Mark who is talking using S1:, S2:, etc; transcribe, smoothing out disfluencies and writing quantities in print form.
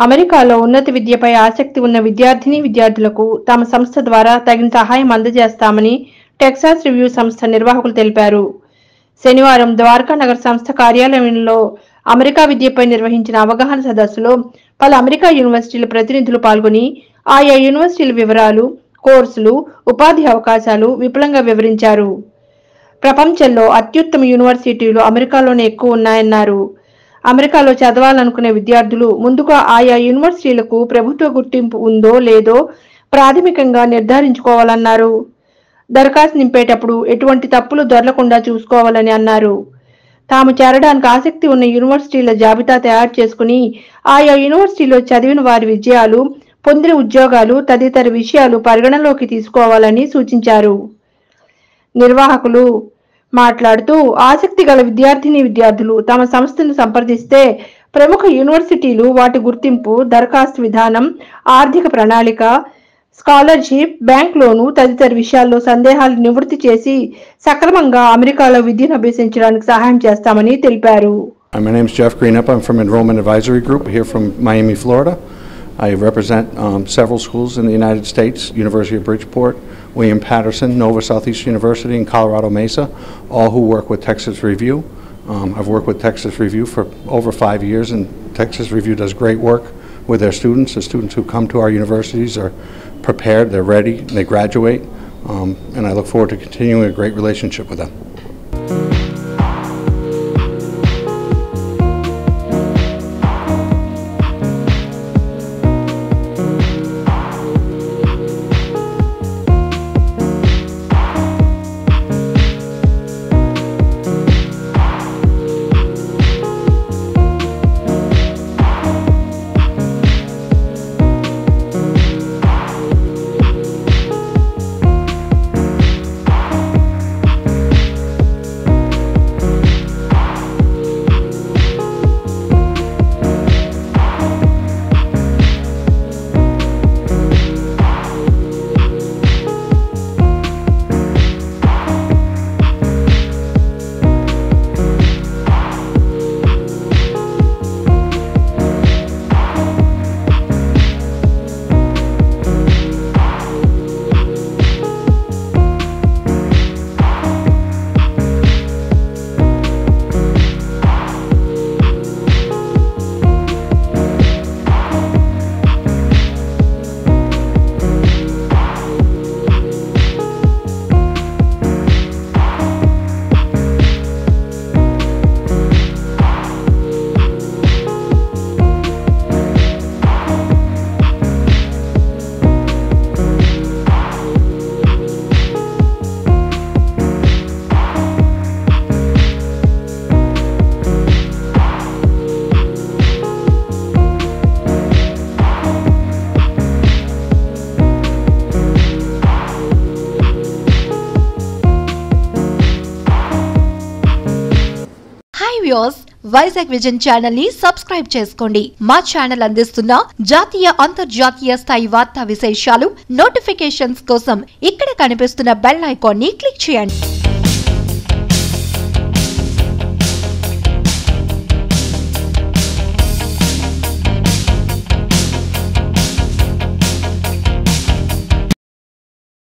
S1: అమెరికాలో ఉన్నత విద్యపై ఆసక్తి ఉన్న విద్యార్థులకు తమ సంస్థ ద్వారా తగిన సహాయం అందజేస్తామని టెక్సాస్ రివ్యూ సంస్థ నిర్వాహకులు తెలిపారు. శనివారం ద్వారకా నగర్ సంస్థ కార్యాలయంలో అమెరికా విద్యపై నిర్వహించిన అవగాహన సదస్సులో పలు అమెరికా యూనివర్సిటీల ప్రతినిధులు పాల్గొని ఆయా యూనివర్సిటీల వివరాలు, కోర్సులు, ఉపాధి అవకాశాలు విపులంగా వివరించారు. ప్రపంచంలో అత్యుత్తమ యూనివర్సిటీలు అమెరికాలోనే ఎక్కువ ఉన్నాయన్నారు. అమెరికాలో చదవాలనుకునే విద్యార్థులు ముందుగా ఆయా యూనివర్సిటీలకు ప్రభుత్వ గుర్తింపు ఉందో లేదో ప్రాథమికంగా నిర్ధారించుకోవాలన్నారు. దరఖాస్తు నింపేటప్పుడు ఎటువంటి తప్పులు దొరలకుండా చూసుకోవాలని అన్నారు. తాము చేరడానికి ఆసక్తి ఉన్న యూనివర్సిటీల జాబితా తయారు చేసుకుని ఆయా యూనివర్సిటీలో చదివిన వారి విజయాలు, పొందిన ఉద్యోగాలు తదితర విషయాలు పరిగణలోకి తీసుకోవాలని సూచించారు. నిర్వాహకులు మాట్లాడుతూ ఆసక్తి గల విద్యార్థులు తమ సంస్థను సంప్రదిస్తే ప్రముఖ యూనివర్సిటీలు వాటి గుర్తింపు, దరఖాస్తు విధానం, ఆర్థిక ప్రణాళిక, స్కాలర్షిప్, బ్యాంక్ లోను తదితర విషయాల్లో సందేహాలు నివృత్తి చేసి సక్రమంగా అమెరికాలో విద్యను అభ్యసించడానికి సహాయం చేస్తామని తెలిపారు.
S2: My name is Jeff Greenup. I'm from Enrollment Advisory Group here from Miami, Florida. I represent several schools in the United States, University of Bridgeport, William Patterson, Nova Southeast University, and Colorado Mesa, all who work with Texas Review. I've worked with Texas Review for over 5 years, and Texas Review does great work with their students. The students who come to our universities are prepared, they're ready, they graduate, and I look forward to continuing a great relationship with them.
S3: Vizag vision channel ని subscribe చేసుకోండి. మా channel అందిస్తున్న జాతీయ, అంతర్జాతీయ స్థాయి వార్తా విశేషాలు, notifications కోసం ఇక్కడ కనిపిస్తున్న బెల్ ఐకాన్ ని క్లిక్ చేయండి.